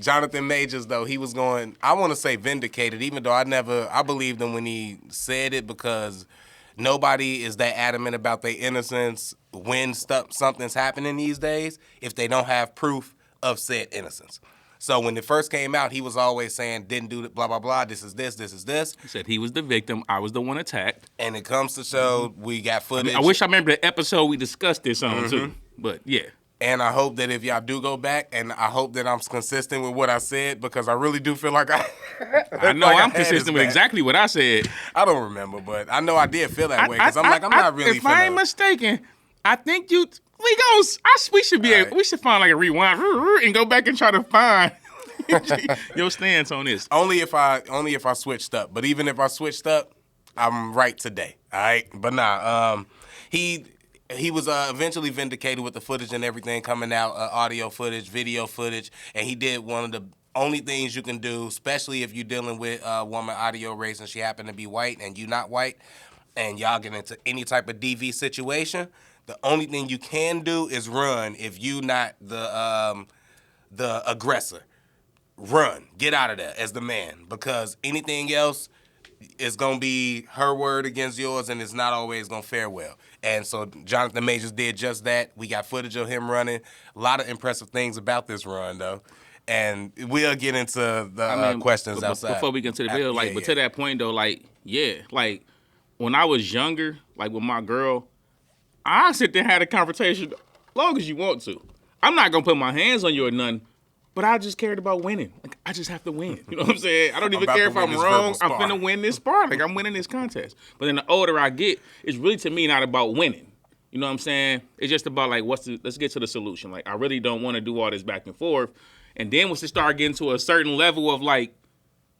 Jonathan Majors, though, he was going, I want to say vindicated, even though I believed him when he said it, because nobody is that adamant about their innocence when something's happening these days if they don't have proof of said innocence. So when it first came out, he was always saying, didn't do it, blah, blah, blah, this is this, this is this. He said he was the victim, I was the one attacked. And it comes to show, we got footage. I wish I remember the episode we discussed this on, too. But, yeah. And I hope that if y'all do go back, and I hope that I'm consistent with what I said, because I really do feel like I know I'm consistent with exactly what I said. I don't remember, but I know I did feel that way, because I'm not really. If I ain't mistaken, I think we should find like a rewind and go back and try to find your stance on this. Only if I switched up. But even if I switched up, I'm right today. All right, but nah. He was eventually vindicated with the footage and everything coming out, audio footage, video footage, and he did one of the only things you can do, especially if you're dealing with a woman audio race and she happened to be white and you not white, and y'all get into any type of DV situation. The only thing you can do is run if you not the aggressor. Run. Get out of there as the man, because anything else is going to be her word against yours, and it's not always going to fare well. And so Jonathan Majors did just that. We got footage of him running. A lot of impressive things about this run, though. And we'll get into the questions outside. Before we get into the video, but to that point, though, when I was younger, like with my girl, I sit there and had a conversation as long as you want to. I'm not going to put my hands on you or nothing, but I just cared about winning. Like, I just have to win. You know what I'm saying? I don't even care if I'm wrong. I'm finna win this spar. Like, I'm winning this contest. But then the older I get, it's really, to me, not about winning. You know what I'm saying? It's just about, like, let's get to the solution. Like, I really don't want to do all this back and forth. And then once it start getting to a certain level of, like,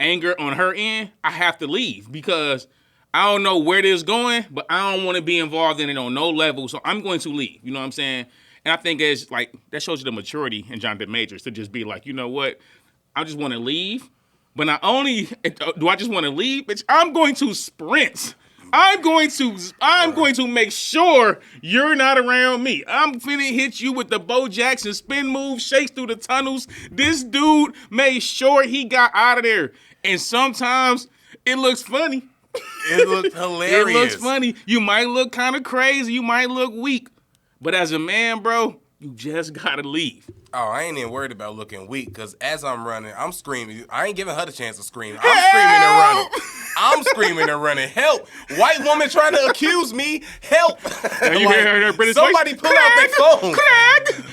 anger on her end, I have to leave, because I don't know where this is going, but I don't want to be involved in it on no level. So I'm going to leave. You know what I'm saying? And I think it's like, that shows you the maturity in Jonathan Majors to just be like, you know what? I just want to leave. But not only do I just want to leave, bitch, I'm going to sprint. I'm going to make sure you're not around me. I'm finna hit you with the Bo Jackson spin move, shakes through the tunnels. This dude made sure he got out of there. And sometimes it looks funny. It looked hilarious. It looks funny. You might look kind of crazy. You might look weak. But as a man, bro, you just got to leave. Oh, I ain't even worried about looking weak, because as I'm running, I'm screaming. I ain't giving her the chance to scream. I'm screaming and running. I'm screaming and running. Help! White woman trying to accuse me. Help! You hear her British somebody voice? pull out their phone. Craig!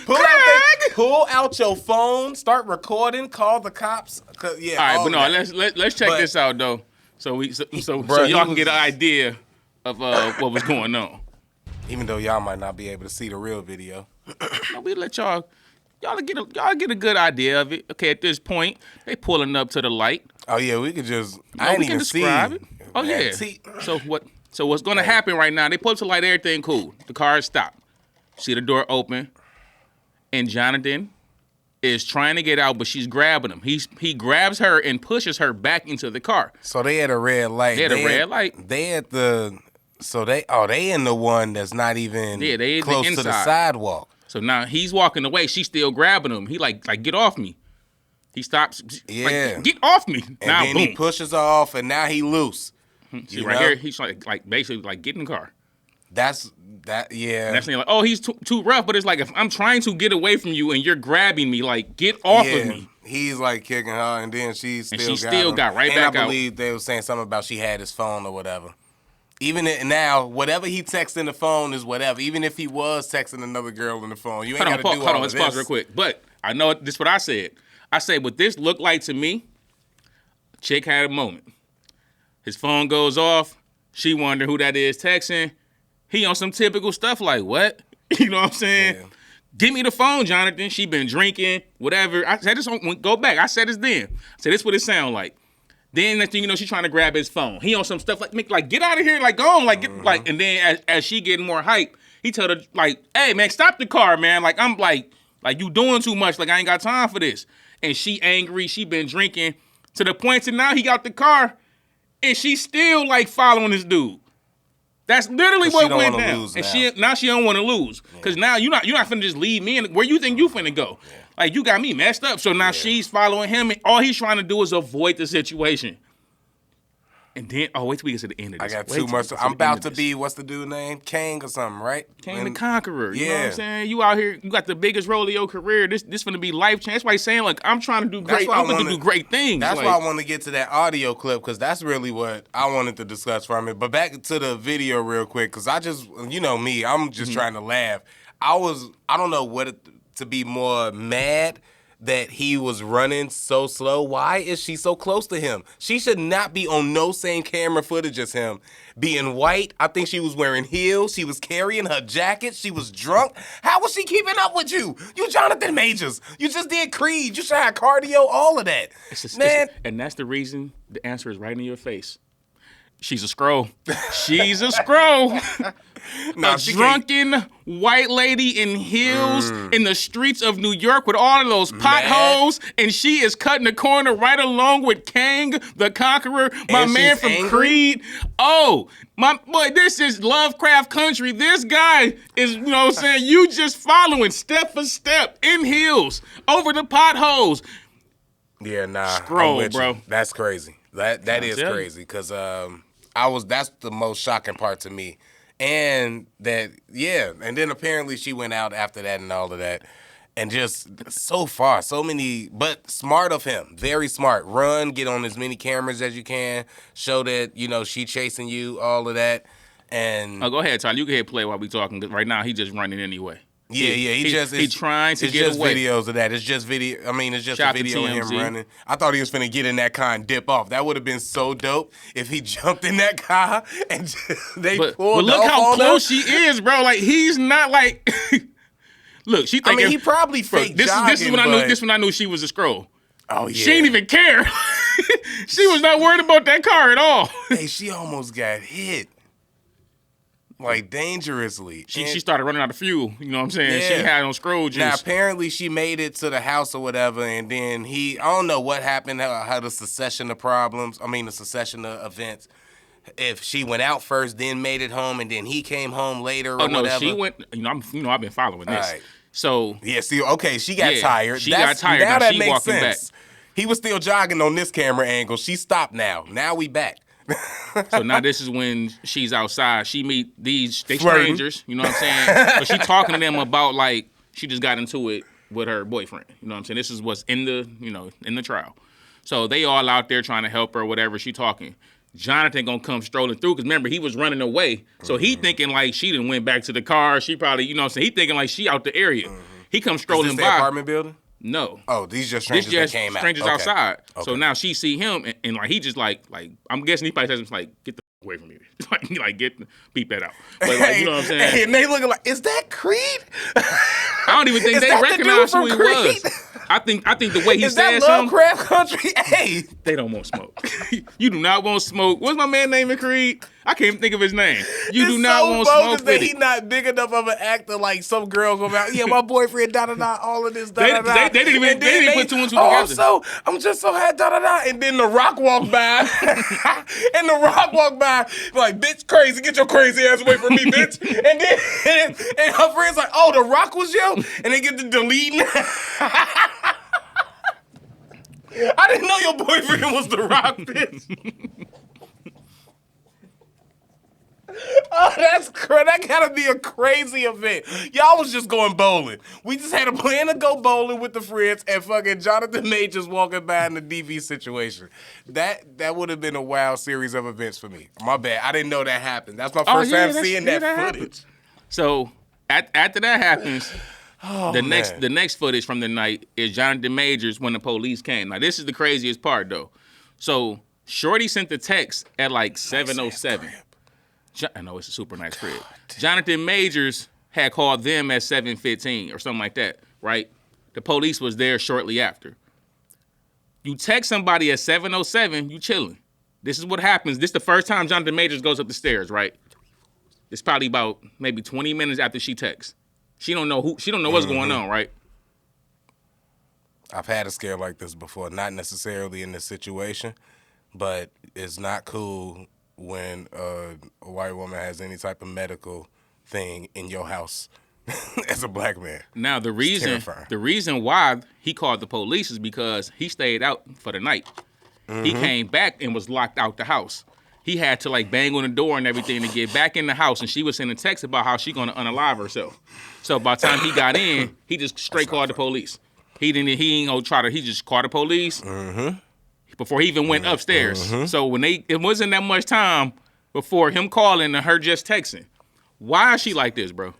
Pull out your phone. Start recording. Call the cops. Yeah. All right, but no, let's check this out though, so y'all can get an idea of what was going on. Even though y'all might not be able to see the real video. No, we let y'all get a good idea of it. Okay, at this point, they pulling up to the light. Oh yeah, we could just. I ain't even describe it. Oh yeah. So what's going to happen right now? They pull up to the light. Everything cool. The car is stopped. See the door open, and Jonathan is trying to get out, but she's grabbing him. He grabs her and pushes her back into the car. So they had a red light. They had the. So they in the one that's not even they close to the sidewalk. So now he's walking away. She's still grabbing him. He like get off me. He stops. Yeah. Like, get off me. And now then boom. he pushes her off, and now he loose. See right here, he's like basically like get in the car. Yeah. And that's like, oh, he's too rough. But it's like, if I'm trying to get away from you and you're grabbing me, like get off of me. He's like kicking her, and then she still got right back out. I believe they were saying something about she had his phone or whatever. Even now, whatever he texts in the phone is whatever. Even if he was texting another girl in the phone, you ain't got to do all of this. Hold on, let's pause real quick. But I know this is what I said. I said, what this looked like to me, chick had a moment. His phone goes off. She wonder who that is texting. He on some typical stuff like, what? You know what I'm saying? Yeah. Give me the phone, Jonathan. She been drinking, whatever. I said this, go back. I said this then. I said, this what it sound like. Then next thing you know, she's trying to grab his phone. He on some stuff like get out of here, like go on, like get like. And then as she getting more hype, he told her like, hey man, stop the car, man. Like I'm like you doing too much. Like I ain't got time for this. And she angry. She been drinking to the point to now he got the car, and she still like following this dude. That's literally what went down. And she don't want to lose because now you're not finna just leave me. And where you think you finna go? Yeah. Like, you got me messed up. So now she's following him, and all he's trying to do is avoid the situation. And then, wait till we get to the end of this. I got too much. I'm about to be, what's the dude name? Kang or something, right? Kang the Conqueror. You know what I'm saying? You out here, you got the biggest role of your career. This finna be life change. That's why he's saying, like, I'm trying to do great. I'm going to do great things. That's like, why I want to get to that audio clip, because that's really what I wanted to discuss from it. But back to the video real quick, because I just, you know me, I'm just trying to laugh. I don't know to be more mad that he was running so slow. Why is she so close to him? She should not be on no same camera footage as him. Being white, I think she was wearing heels. She was carrying her jacket. She was drunk. How was she keeping up with you? You Jonathan Majors. You just did Creed. You should have cardio, all of that. Man. And that's the reason the answer is right in your face. She's a scroll. She's a scroll. A drunken white lady in heels in the streets of New York with all of those potholes, and she is cutting the corner right along with Kang the Conqueror, my man from Creed. Oh, my boy, this is Lovecraft country. This guy is, you know what I'm saying, you just following step for step in heels over the potholes. Yeah, nah. Scroll, bro. You. That's crazy. That is crazy, because that's the most shocking part to me. And that, and then apparently she went out after that and all of that. And just so far, so many, but smart of him, very smart. Run, get on as many cameras as you can, show that, you know, she chasing you, all of that. And go ahead, Tyler. You can hit play while we talking. Right now, he just running anyway. He's trying to get away. It's just videos of that. It's just video. I mean, it's just a video of him running. I thought he was finna get in that car and dip off. That would have been so dope if he jumped in that car and they pulled off. But look how close she is, bro. Like, he's not like. Look, she thinking. I mean, he probably fake jogging. This is when I knew. This when I knew she was a scroll. Oh yeah. She didn't even care. She was not worried about that car at all. Hey, she almost got hit. Like, dangerously. She started running out of fuel. You know what I'm saying? Yeah. She had on scroll juice. Now, apparently, she made it to the house or whatever, and then I don't know what happened, how the succession of events. If she went out first, then made it home, and then he came home later or whatever. She went, I've been following this. Right. So. Yeah, see, okay, she got tired. She got tired. Now that makes sense. Back. He was still jogging on this camera angle. She stopped now. Now we back. So now this is when she's outside. She meet they strangers, you know what I'm saying? But she talking to them about, like, she just got into it with her boyfriend. You know what I'm saying? This is what's in the trial. So they all out there trying to help her or whatever. She talking. Jonathan gonna come strolling through, because remember, he was running away. So he thinking like she done went back to the car. She probably, you know what I'm saying? He thinking like she out the area. He comes strolling is this by. The apartment building? No. Oh, these just strangers that came out. Strangers outside. Okay. So now she see him, and like, he just like I'm guessing he probably says, like, get the away from me. like beep that out. But, like, you know what I'm saying? And they looking like, is that Creed? I don't even think they recognize who he was. I think the way he said something. Is that Lovecraft country? Hey, they don't want smoke. You do not want smoke. What's my man name in Creed? I can't even think of his name. You do not want smoke with that. He not big enough of an actor like some girls go out. Yeah, my boyfriend, da da da, all of this, da da da. They didn't even put two and two together. I'm just so happy, da da da. And then The Rock walked by, and The Rock walked by like, bitch, crazy, get your crazy ass away from me, bitch. And then and her friends like, oh, The Rock was you, and they get to deleting. I didn't know your boyfriend was The Rock, bitch. Oh, that gotta be a crazy event. Y'all was just going bowling. We just had a plan to go bowling with the friends, and fucking Jonathan Majors walking by in the DV situation. That would have been a wild series of events for me. My bad. I didn't know that happened. That's my first time seeing that footage. So after that happens, the next footage from the night is Jonathan Majors when the police came. Now, this is the craziest part, though. So Shorty sent the text at like 7:07. I know, it's a super nice crib. Jonathan Majors had called them at 7:15 or something like that, right? The police was there shortly after. You text somebody at 7:07, you chilling. This is what happens. This is the first time Jonathan Majors goes up the stairs, right? It's probably about maybe 20 minutes after she texts. She don't know what's going on, right? I've had a scare like this before, not necessarily in this situation, but it's not cool when a white woman has any type of medical thing in your house as a black man. Now the terrifying. reason why he called the police is because he stayed out for the night. He came back and was locked out the house. He had to like bang on the door and everything to get back in the house, and she was sending texts about how she gonna unalive herself. So by the time he got in, he just straight called the police. He ain't gonna try to. He just called the police before he even went upstairs. So when it wasn't that much time before him calling and her just texting. Why is she like this, bro?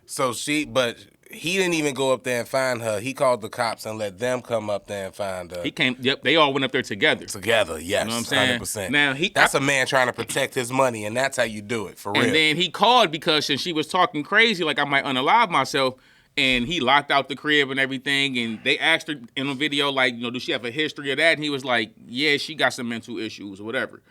But he didn't even go up there and find her. He called the cops and let them come up there and find her. He came. Yep, they all went up there together. Together, yes, You know what I'm saying? 100%. Now that's a man trying to protect his money, and that's how you do it, for real. And then he called because she was talking crazy, like I might unalive myself, and he locked out the crib and everything. And they asked her in a video, like, do she have a history of that? And he was like, yeah, she got some mental issues or whatever.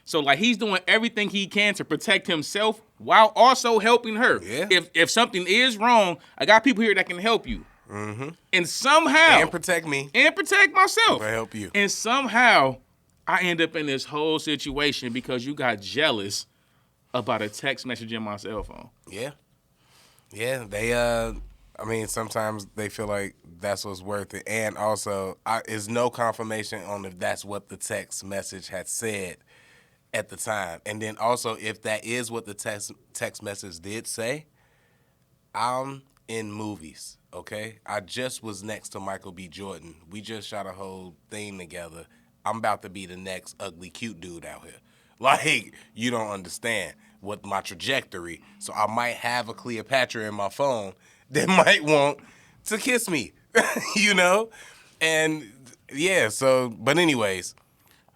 So like he's doing everything he can to protect himself while also helping her. Yeah. If something is wrong, I got people here that can help you. And somehow and protect me and protect myself. to help you. And somehow I end up in this whole situation because you got jealous about a text message in my cell phone. Yeah. They sometimes they feel like that's what's worth it, and also is no confirmation on if that's what the text message had said at the time. And then also, if that is what the text message did say, I'm in movies, okay? I just was next to Michael B. Jordan. We just shot a whole thing together. I'm about to be the next ugly, cute dude out here. Like, you don't understand what my trajectory. So I might have a Cleopatra in my phone that might want to kiss me, And, yeah, but anyways.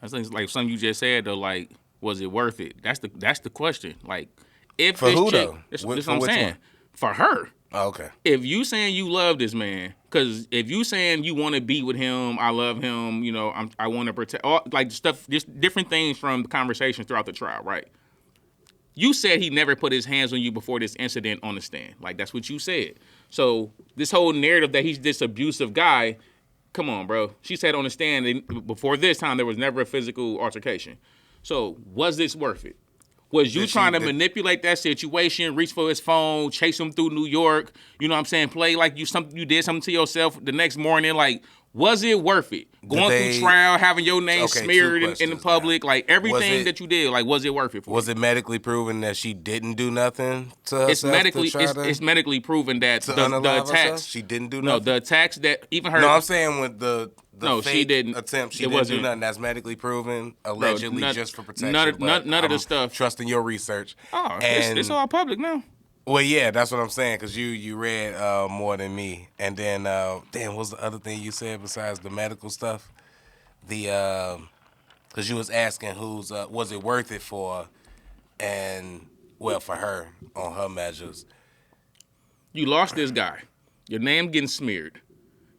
I think like something you just said, though, like, was it worth it? That's the question. Like, if for this who chick, though? This For what I'm saying. one? For her. Oh, okay. If you saying you love this man, because if you saying you want to be with him, I love him, I want to protect, all, like stuff, just different things from the conversation throughout the trial, right? You said he never put his hands on you before this incident on the stand. Like, that's what you said. So this whole narrative that he's this abusive guy, come on, bro. She said on the stand before this time there was never a physical altercation. So was this worth it? Was you trying to manipulate that situation, reach for his phone, chase him through New York, play like you did something to yourself the next morning? Like, was it worth it? Going through trial, having your name smeared in the public, like everything that you did, like, was it worth it for you? Was it medically proven that she didn't do nothing to herself? It's medically proven that the attacks, she didn't do No, nothing? the attacks that even her. No, I'm saying with the fake she didn't. attempt, she didn't do nothing. That's medically proven, allegedly, just for protection. None of the stuff. Trusting your research. Oh, it's all public now. Well, yeah, that's what I'm saying, because you read more than me. And then, what's the other thing you said besides the medical stuff? Because you was asking was it worth it for, and, well, for her, on her measures. You lost this guy. Your name getting smeared.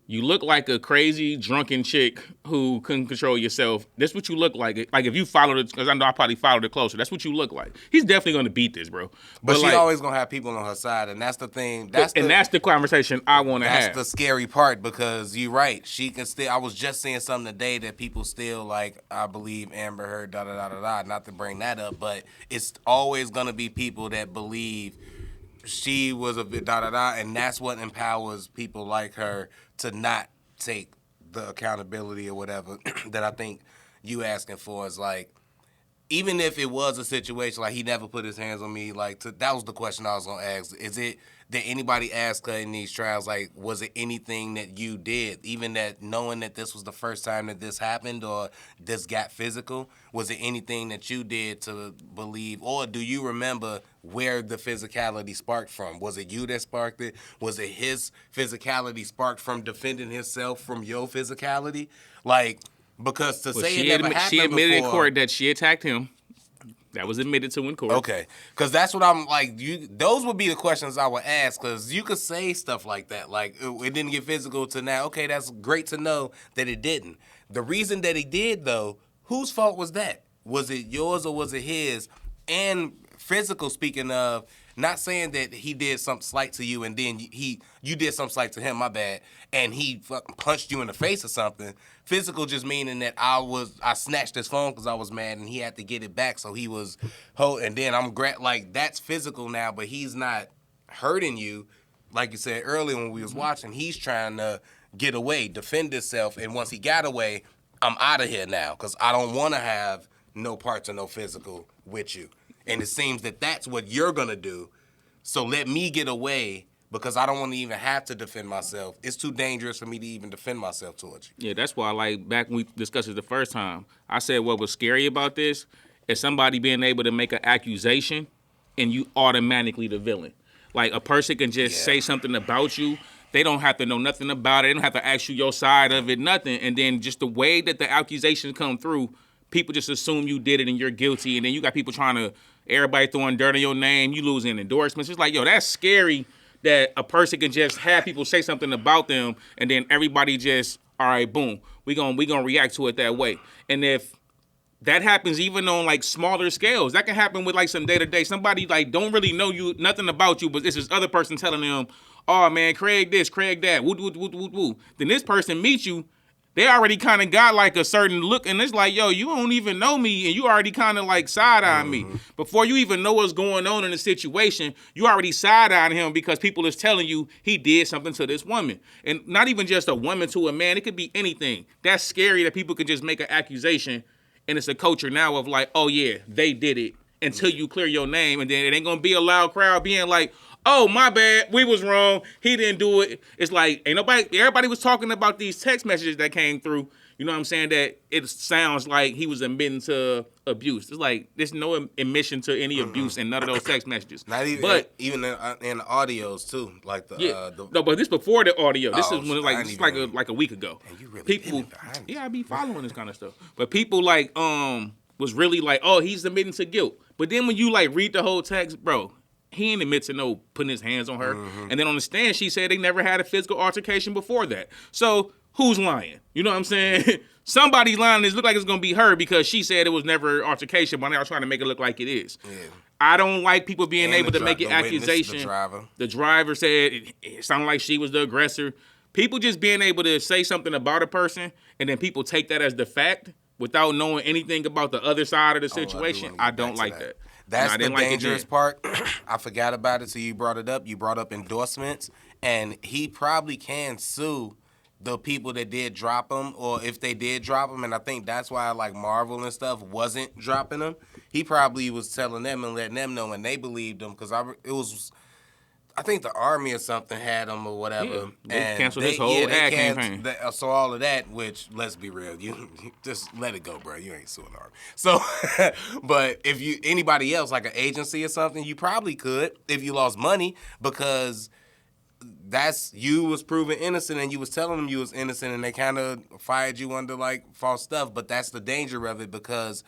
You look like a crazy, drunken chick who couldn't control yourself. That's what you look like. Like, if you followed it, because I know I probably followed it closer. That's what you look like. He's definitely going to beat this, bro. But she always going to have people on her side, and that's the thing. That's the conversation I want to have. That's the scary part, because you're right. She can still, I was just saying something today that people still, like, I believe Amber Heard, da-da-da-da-da, not to bring that up, but it's always going to be people that believe she was a bit da-da-da, and that's what empowers people like her to not take the accountability or whatever that I think you asking for is like, even if it was a situation like he never put his hands on me, like that was the question I was gonna ask. Did anybody ask her in these trials, like, was it anything that you did, even that knowing that this was the first time that this happened or this got physical? Was it anything that you did to believe, or do you remember where the physicality sparked from? Was it you that sparked it? Was it his physicality sparked from defending himself from your physicality? Like, because to say it never happened before. She admitted in court that she attacked him. That was admitted to in court. Okay, because that's what I'm like. Those would be the questions I would ask, because you could say stuff like that, like it didn't get physical to now. Okay, that's great to know that it didn't. The reason that it did, though, whose fault was that? Was it yours or was it his? And physical, speaking of, not saying that he did something slight to you and then you did something slight to him, my bad, and he fucking punched you in the face or something. Physical just meaning that I snatched his phone because I was mad and he had to get it back, so he was and then like, that's physical now, but he's not hurting you. like you said earlier when we was watching, he's trying to get away, defend himself, and once he got away, I'm out of here now because I don't want to have no parts or no physical with you. And it seems that that's what you're gonna do. So let me get away because I don't want to even have to defend myself. It's too dangerous for me to even defend myself towards you. Yeah, that's why, like, back when we discussed it the first time, I said what was scary about this is somebody being able to make an accusation and you automatically the villain. Like, a person can just say something about you. They don't have to know nothing about it. They don't have to ask you your side of it, nothing. And then just the way that the accusations come through, people just assume you did it and you're guilty. And then you got people trying to, everybody throwing dirt on your name. You losing endorsements. It's like, yo, that's scary that a person can just have people say something about them and then everybody just, all right, boom, we gonna react to it that way. And if that happens even on like smaller scales, that can happen with like some day-to-day. Somebody like don't really know you, nothing about you, but it's this other person telling them, oh man, Craig this, Craig that, woo, woo, woo, woo, woo. Then this person meets you, they already kind of got like a certain look, and it's like, yo, you don't even know me, and you already kind of like side-eyeing me. Before you even know what's going on in the situation, you already side-eyeing him because people is telling you he did something to this woman. And not even just a woman to a man, it could be anything. That's scary that people could just make an accusation, and it's a culture now of like, oh yeah, they did it, until you clear your name, and then it ain't gonna be a loud crowd being like, oh, my bad, we was wrong, he didn't do it. It's like, ain't nobody, everybody was talking about these text messages that came through, you know what I'm saying, that it sounds like he was admitting to abuse. It's like, there's no admission to any abuse in none of those text messages. Not even, but even in the audios, too. Like no, but this before the audio. This is when I like, didn't like even- a week ago. And you really People, been behind this. yeah, I be following this kind of stuff. But people like, was really like, oh, he's admitting to guilt. But then when you like read the whole text, bro, he ain't admit to no putting his hands on her. And then on the stand, she said they never had a physical altercation before that. So who's lying? You know what I'm saying? Somebody's lying. It look like it's gonna be her because she said it was never altercation, but now trying to make it look like it is. Yeah. I don't like people being able to make an accusation. The driver said it sounded like she was the aggressor. People just being able to say something about a person and then people take that as the fact without knowing anything about the other side of the situation. I don't like that. That's the dangerous part. I forgot about it, so you brought it up. You brought up endorsements, and he probably can sue the people that did drop him, or if they did drop him, and I think that's why like Marvel and stuff wasn't dropping him. He probably was telling them and letting them know, and they believed him because I think the army or something had him or whatever. Yeah, and canceled his whole ad campaign. So all of that, which let's be real, you just let it go, bro. You ain't suing the army. So, but if anybody else like an agency or something, you probably could if you lost money because you was proven innocent and you was telling them you was innocent and they kind of fired you under like false stuff. But that's the danger of it because,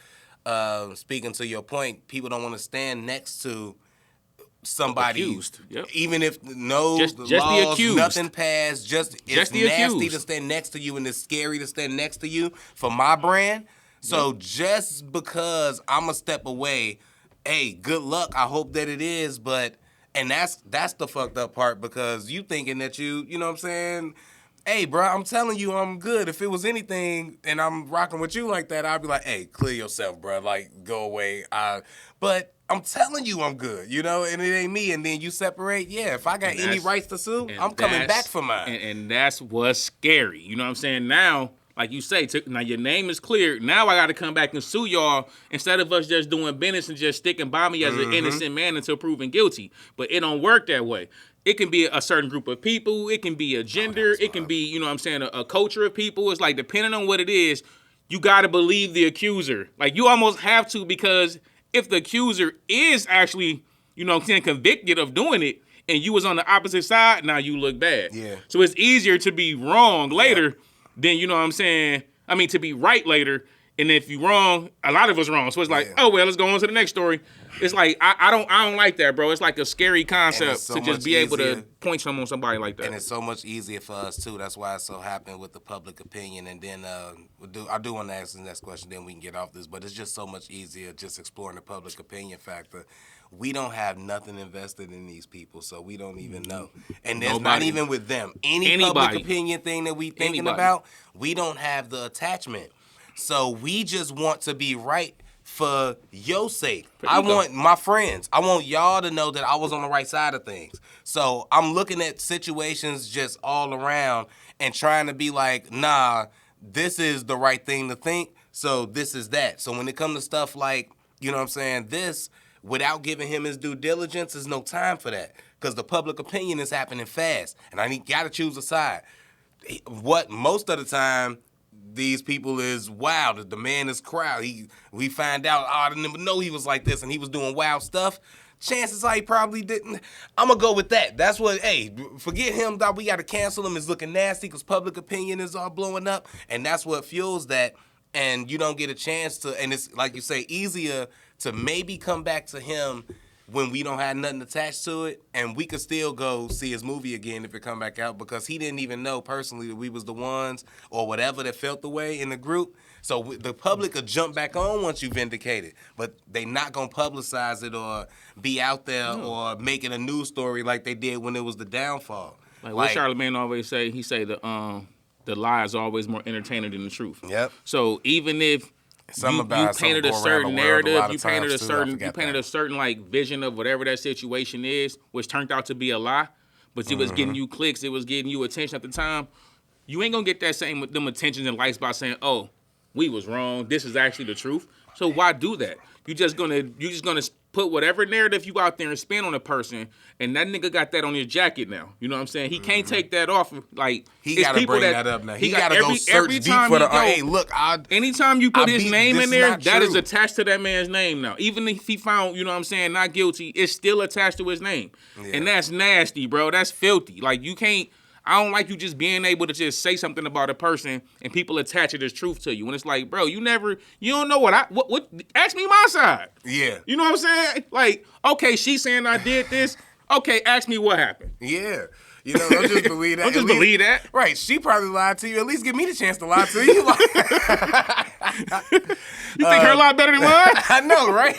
speaking to your point, people don't want to stand next to somebody accused. Yep. Even if just laws, the accused. nothing passed, it's the nasty accused. to stand next to you and it's scary to stand next to you for my brand. So just because I'm a step away, hey, good luck. I hope that it is, and that's the fucked up part because you thinking that you know what I'm saying? Hey, bro, I'm telling you I'm good. If it was anything and I'm rocking with you like that, I'd be like, hey, clear yourself, bro. Like, go away. But I'm telling you I'm good, you know, and it ain't me. And then you separate. Yeah, if I got any rights to sue, I'm coming back for mine. And that's what's scary. You know what I'm saying? Now, like you say, now your name is cleared. Now I got to come back and sue y'all instead of us just doing business and just sticking by me as an innocent man until proven guilty. But it don't work that way. It can be a certain group of people. It can be a gender. It can be, you know what I'm saying, a culture of people. It's like depending on what it is, you got to believe the accuser. Like you almost have to because if the accuser is actually, you know what I'm saying, convicted of doing it and you was on the opposite side, now you look bad. Yeah. So it's easier to be wrong later than, you know what I'm saying, to be right later. And if you wrong, a lot of us wrong. So it's like, oh, well, let's go on to the next story. It's like, I don't like that, bro. It's like a scary concept to just be able to point some on somebody like that. And it's so much easier for us, too. That's why it's so happened with the public opinion. And then I do want to ask the next question, then we can get off this. But it's just so much easier just exploring the public opinion factor. We don't have nothing invested in these people, so we don't even know. And there's not even with them. Anybody. Public opinion thing that we thinking about, we don't have the attachment. So we just want to be right for your sake. For I ego. want my friends. I want y'all to know that I was on the right side of things. So I'm looking at situations just all around and trying to be like, nah, this is the right thing to think. So this is that. So when it comes to stuff like, you know what I'm saying, this, without giving him his due diligence, there's no time for that. Because the public opinion is happening fast. And I got to choose a side. What most of the time, these people is wild. The man is crowd. We find out, I didn't even know he was like this and he was doing wild stuff. Chances are he probably didn't. I'm going to go with that. That's what, hey, forget him, dog. We got to cancel him. It's looking nasty because public opinion is all blowing up. And that's what fuels that. And you don't get a chance to, and it's, like you say, easier to maybe come back to him when we don't have nothing attached to it, and we could still go see his movie again if it come back out, because he didn't even know personally that we was the ones or whatever that felt the way in the group. So the public could jump back on once you vindicate it, but they not going to publicize it or be out there or make it a news story like they did when it was the downfall. Like what Charlamagne always say, he say the lie is always more entertaining than the truth. Yep. So even if you painted a certain narrative, you painted a certain like vision of whatever that situation is, which turned out to be a lie, but it was getting you clicks, it was getting you attention at the time. You ain't gonna get that same them attention and likes by saying, "Oh, we was wrong. This is actually the truth." So why do that? You just gonna put whatever narrative you out there and spin on a person, and that nigga got that on his jacket now. You know what I'm saying? He can't take that off. Like he gotta bring that up now. He gotta go search deep for the. Hey, look, anytime you put his name in there, that is true. attached to that man's name now. Even if he found, you know what I'm saying, not guilty, it's still attached to his name, and that's nasty, bro. That's filthy. Like you can't. I don't like you just being able to just say something about a person and people attach it as truth to you. And it's like, bro, you don't know what ask me my side. Yeah. You know what I'm saying? Like, okay, she's saying I did this. Okay, ask me what happened. Yeah. You know, don't just believe that. Don't just believe that. Right. She probably lied to you. At least give me the chance to lie to you. You think her lie better than mine? I know, right?